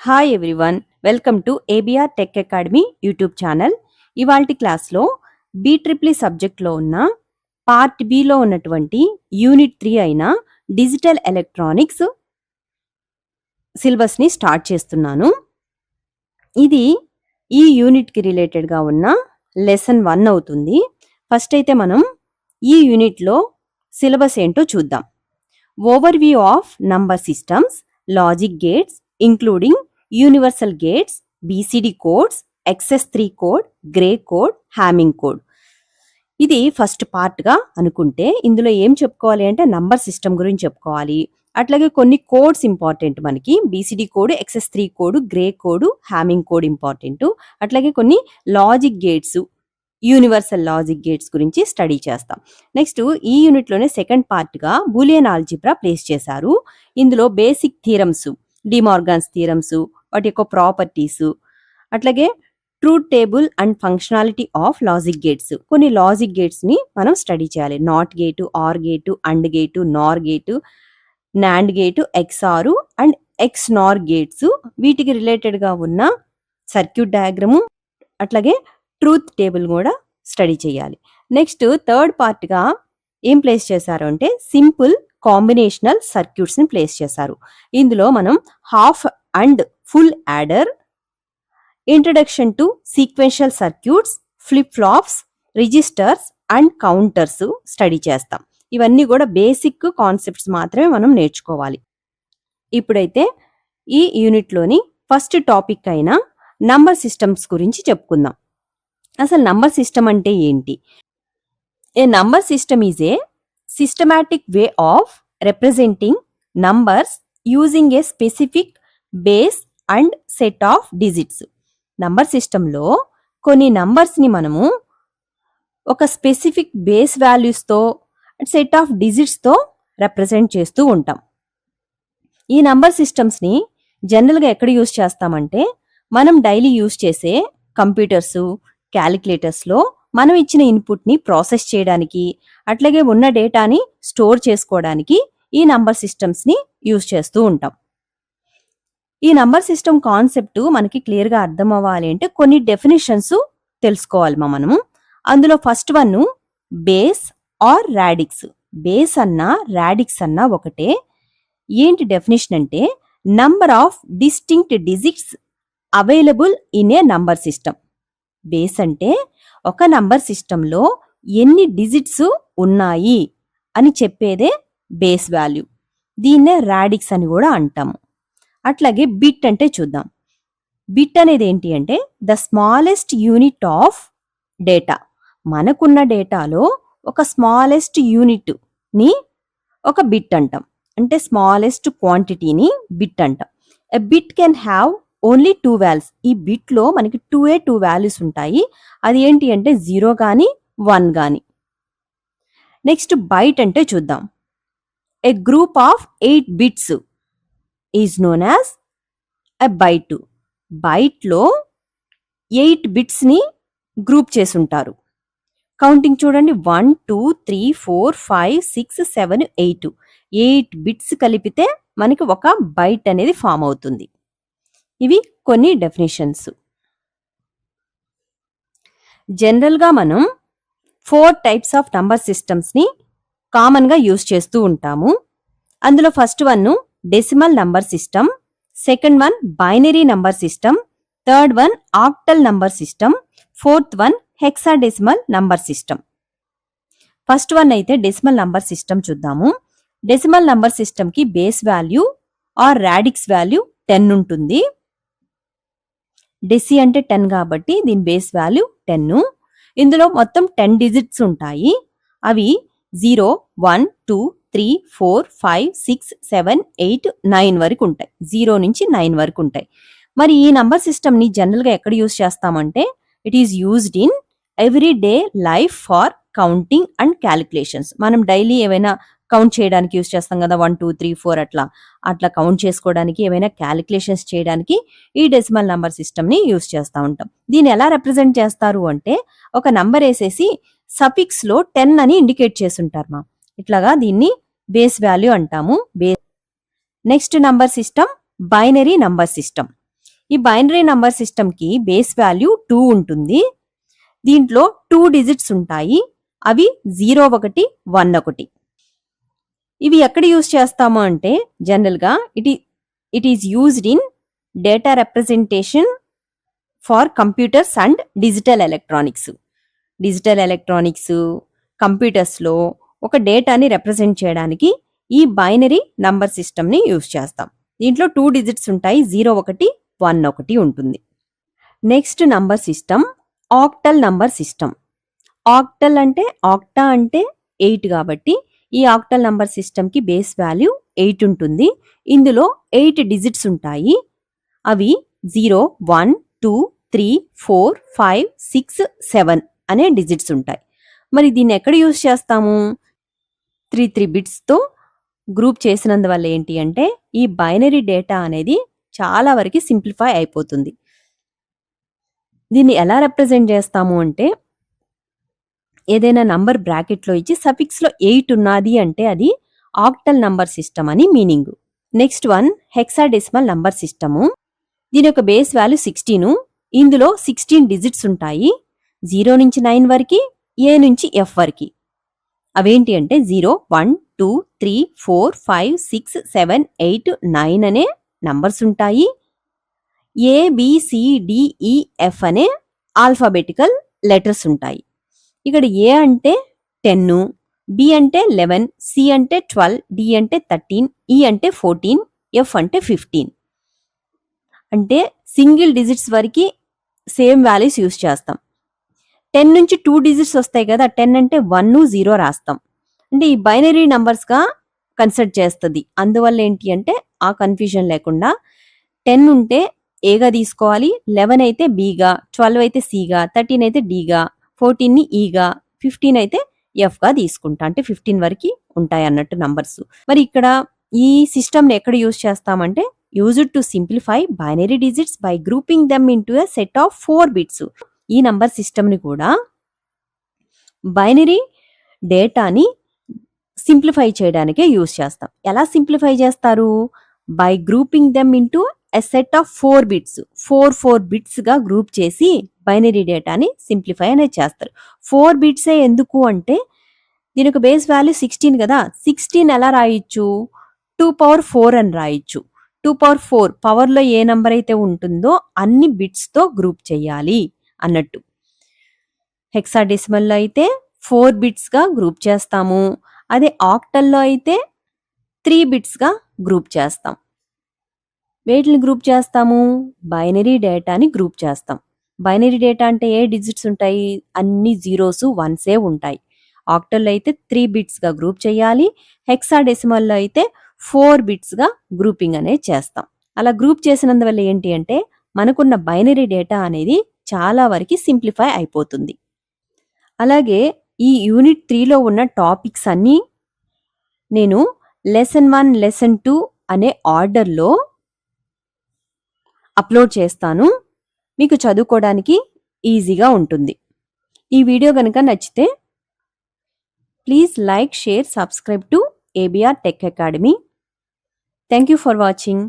Hi everyone, welcome to ABR tech academy YouTube channel. ఇవాల్టి క్లాస్లో బీట్రిప్లీ సబ్జెక్ట్లో ఉన్న పార్ట్ బిలో ఉన్నటువంటి యూనిట్ 3 అయిన డిజిటల్ ఎలక్ట్రానిక్స్ సిలబస్ని స్టార్ట్ చేస్తున్నాను. ఇది ఈ యూనిట్కి రిలేటెడ్గా ఉన్న లెసన్ 1 అవుతుంది. ఫస్ట్ అయితే మనం ఈ యూనిట్లో సిలబస్ ఏంటో చూద్దాం. Overview of number systems, logic gates including universal gates, BCD codes, XS3 code, gray code, hamming code. ఇది ఫస్ట్ పార్ట్గా అనుకుంటే ఇందులో ఏం చెప్పుకోవాలి అంటే నంబర్ సిస్టమ్ గురించి చెప్పుకోవాలి. అట్లాగే కొన్ని కోడ్స్ ఇంపార్టెంట్ మనకి. BCD code, XS3 code, gray code, hamming code important. అట్లాగే కొన్ని logic gates, universal logic gates గురించి స్టడీ చేస్తాం. నెక్స్ట్ ఈ యూనిట్లోనే సెకండ్ పార్ట్గా బూలియన్ ఆల్జిబ్రా ప్లేస్ చేశారు. ఇందులో బేసిక్ థీరమ్స్, డిమార్గన్స్ థీరమ్స్, వాటి యొక్క ప్రాపర్టీస్, అట్లాగే truth table and functionality of logic gates, కొన్ని లాజిక్ గేట్స్ని మనం స్టడీ చేయాలి. Not gate, or gate, and gate, nor gate, nand gate, XOR and XNOR gates, వీటికి రిలేటెడ్గా ఉన్న సర్క్యూట్ డయాగ్రము, అట్లాగే ట్రూత్ టేబుల్ కూడా స్టడీ చేయాలి. నెక్స్ట్ థర్డ్ పార్ట్గా ఏం ప్లేస్ చేశారు అంటే సింపుల్ కాంబినేషనల్ సర్క్యూట్స్ని ప్లేస్ చేశారు. ఇందులో మనం half and full adder, introduction to sequential circuits, flip flops, registers and counters study చేస్తాం. ఇవన్నీ కూడా బేసిక్ కాన్సెప్ట్స్ మాత్రమే మనం నేర్చుకోవాలి. ఇప్పుడైతే ఈ యూనిట్లోని ఫస్ట్ టాపిక్ అయిన నంబర్ సిస్టమ్స్ గురించి చెప్పుకుందాం. అసలు నంబర్ సిస్టమ్ అంటే ఏంటి? A number system is a systematic way of representing numbers using a specific base and set of digits. Number సిస్టంలో కొన్ని నంబర్స్ని మనము ఒక స్పెసిఫిక్ బేస్ వాల్యూస్తో, సెట్ ఆఫ్ డిజిట్స్తో రిప్రజెంట్ చేస్తూ ఉంటాం. ఈ నంబర్ సిస్టమ్స్ని జనరల్గా ఎక్కడ యూజ్ చేస్తామంటే మనం డైలీ యూజ్ చేసే కంప్యూటర్సు, క్యాలిక్యులేటర్స్లో మనం ఇచ్చిన ఇన్పుట్ని ప్రాసెస్ చేయడానికి, అట్లాగే ఉన్న డేటాని స్టోర్ చేసుకోవడానికి ఈ నంబర్ సిస్టమ్స్ని యూజ్ చేస్తూ ఉంటాం. ఈ నంబర్ సిస్టమ్ కాన్సెప్ట్ మనకి క్లియర్గా అర్థం అవ్వాలి అంటే కొన్ని డెఫినేషన్స్ తెలుసుకోవాలి మనము. అందులో first one base or radix. Base అన్నా రాడిక్స్ అన్నా ఒకటే. ఏంటి డెఫినేషన్ అంటే number of distinct digits available in a number system. Base అంటే ఒక నంబర్ సిస్టంలో ఎన్ని డిజిట్స్ ఉన్నాయి అని చెప్పేదే బేస్ వాల్యూ. దీన్నే రాడిక్స్ అని కూడా అంటాము. అట్లాగే బిట్ అంటే చూద్దాం. బిట్ అనేది ఏంటి అంటే the smallest unit of data. మనకున్న డేటాలో ఒక స్మాలెస్ట్ యూనిట్ని ఒక బిట్ అంటాం. అంటే స్మాలెస్ట్ క్వాంటిటీని బిట్ అంటాం. A bit can have only 2 values. ఈ బిట్లో మనకి 2 వాల్యూస్ ఉంటాయి. అది ఏంటి అంటే 0 కానీ 1 కానీ. నెక్స్ట్ బైట్ అంటే చూద్దాం. A group of 8 bits is known as a byte. బైట్లో 8 బిట్స్ని గ్రూప్ చేసుంటారు. కౌంటింగ్ చూడండి, 1 2 3 4 5 6 7 8. 8 బిట్స్ కలిపితే మనకి ఒక బైట్ అనేది ఫామ్ అవుతుంది. ఇవి కొన్ని డెఫినేషన్స్. జనరల్గా మనం 4 టైప్స్ ఆఫ్ నంబర్ సిస్టమ్స్ని కామన్గా యూజ్ చేస్తూ ఉంటాము. అందులో first one decimal number system, second one binary number system, third one octal number system, fourth one hexadecimal number system. First one అయితే డెసిమల్ నంబర్ సిస్టమ్ చూద్దాము. డెసిమల్ నంబర్ సిస్టమ్కి base value or radix value 10 ఉంటుంది. Deci అంటే 10 కాబట్టి దీని base value 10. ఇందులో మొత్తం 10 digits ఉంటాయి. అవి 0 1 2 3 4 5 6 7 8 9 వరకు ఉంటాయి. 0 నుంచి 9 వరకు ఉంటాయి. మరి ఈ నంబర్ సిస్టమ్ని జనరల్గా ఎక్కడ యూజ్ చేస్తామంటే it is used in every day life far counting and calculations. మనం డైలీ ఏవైనా కౌంట్ చేయడానికి యూజ్ చేస్తాం కదా, 1 2 3 4 అట్లా కౌంట్ చేసుకోవడానికి, ఏమైనా క్యాలిక్యులేషన్స్ చేయడానికి ఈ డెసిమల్ నంబర్ సిస్టమ్ని యూజ్ చేస్తూ ఉంటాం. దీన్ని ఎలా రిప్రజెంట్ చేస్తారు అంటే ఒక నంబర్ వేసేసి సఫిక్స్లో 10 అని ఇండికేట్ చేసుంటారు మా. ఇట్లాగా దీన్ని బేస్ వాల్యూ అంటాము. Next number system binary number system. ఈ బైనరీ నంబర్ సిస్టమ్కి బేస్ వాల్యూ 2 ఉంటుంది. దీంట్లో 2 డిజిట్స్ ఉంటాయి. అవి 0 1 1 1. ఇవి ఎక్కడ యూజ్ చేస్తాము అంటే జనరల్గా it is used in data representation for computers and digital electronics. Digital electronics కంప్యూటర్స్లో ఒక డేటాని రిప్రజెంట్ చేయడానికి ఈ బైనరీ నంబర్ సిస్టమ్ని యూజ్ చేస్తాం. దీంట్లో 2 డిజిట్స్ ఉంటాయి. 0 1 1 1 ఉంటుంది. Next number system octal number system. Octal అంటే ఆక్టా అంటే 8 కాబట్టి ఈ ఆక్టల్ నంబర్ సిస్టమ్కి బేస్ వాల్యూ 8 ఉంటుంది. ఇందులో 8 డిజిట్స్ ఉంటాయి. అవి 0 1 2 3 4 5 6 7 అనే డిజిట్స్ ఉంటాయి. మరి దీన్ని ఎక్కడ యూజ్ చేస్తాము? 3 బిట్స్తో గ్రూప్ చేసినందువల్ల ఏంటి అంటే ఈ బైనరీ డేటా అనేది చాలా వరకు సింప్లిఫై అయిపోతుంది. దీన్ని ఎలా రిప్రజెంట్ చేస్తాము అంటే ఏదైనా నంబర్ బ్రాకెట్లో ఇచ్చి సఫిక్స్లో 8 ఉన్నది అంటే అది ఆక్టల్ నంబర్ సిస్టమ్ అని meaning. Next one hexadecimal number system. దీని యొక్క బేస్ వాల్యూ 16. ఇందులో 16 డిజిట్స్ ఉంటాయి. 0 నుంచి 9 వరకు, ఏ నుంచి ఎఫ్ వరకు. అవేంటి అంటే 0 1 2 3 4 5 6 7 8 9 అనే నంబర్స్ ఉంటాయి. ABCDEF అనే ఆల్ఫాబెటికల్ లెటర్స్ ఉంటాయి. ఇక్కడ ఏ అంటే 10, బి అంటే 11, సి అంటే 12, డి అంటే 13, ఈ అంటే 14, ఎఫ్ అంటే 15. అంటే సింగిల్ డిజిట్స్ వరకు సేమ్ వాల్యూస్ యూస్ చేస్తాం. 10 నుంచి 2 డిజిట్స్ వస్తాయి కదా, 10 అంటే 1 0 రాస్తాం. అంటే ఈ బైనరీ నంబర్స్గా కన్సిడర్ చేస్తుంది. అందువల్ల ఏంటి అంటే ఆ కన్ఫ్యూజన్ లేకుండా 10 ఉంటే ఏగా తీసుకోవాలి, 11 అయితే బీగా, 12 అయితే సిగా, 13 అయితే డిగా, 14ని ఈగా, 15 అయితే ఎఫ్గా తీసుకుంటా. అంటే 15 వరకు ఉంటాయి అన్నట్టు నంబర్స్. మరి ఇక్కడ ఈ సిస్టమ్ని ఎక్కడ యూజ్ చేస్తామంటే used to simplify binary digits by grouping them into a set of 4 bits. ఈ నంబర్ సిస్టమ్ని కూడా బైనరీ డేటాని సింప్లిఫై చేయడానికే యూజ్ చేస్తాం. ఎలా సింప్లిఫై చేస్తారు? By grouping them into a set of 4 bits. 4 బిట్స్గా గ్రూప్ చేసి బైనరీ డేటాని సింప్లిఫై అనేది చేస్తారు. 4 బిట్సే ఎందుకు అంటే దీనికి బేస్ వాల్యూ 16 కదా, 16 ఎలా రాయొచ్చు? 2 power 4 అని రాయొచ్చు. 2 power 4 పవర్లో ఏ నంబర్ అయితే ఉంటుందో అన్ని బిట్స్తో గ్రూప్ చేయాలి అన్నట్టు. హెక్సాడెసిమల్లో అయితే 4 బిట్స్గా గ్రూప్ చేస్తాము. అదే ఆక్టల్లో అయితే 3 బిట్స్గా గ్రూప్ చేస్తాం. వేటిని గ్రూప్ చేస్తాము? బైనరీ డేటాని గ్రూప్ చేస్తాం. బైనరీ డేటా అంటే ఏ డిజిట్స్ ఉంటాయి? అన్ని 0s 1s ఉంటాయి. ఆక్టల్లో అయితే 3 బిట్స్గా గ్రూప్ చేయాలి. హెక్సాడెసిమల్లో అయితే 4 బిట్స్గా గ్రూపింగ్ అనేది చేస్తాం. అలా గ్రూప్ చేసినందువల్ల ఏంటి అంటే మనకున్న బైనరీ డేటా అనేది చాలా వరకు సింప్లిఫై అయిపోతుంది. అలాగే ఈ యూనిట్ 3లో ఉన్న టాపిక్స్ అన్నీ నేను లెసన్ 1, లెసన్ 2 అనే ఆర్డర్లో అప్లోడ్ చేస్తాను. మీకు చదువుకోవడానికి ఈజీగా ఉంటుంది. ఈ వీడియో కనుక నచ్చితే please like, share, subscribe to ABR Tech Academy. Thank you for watching.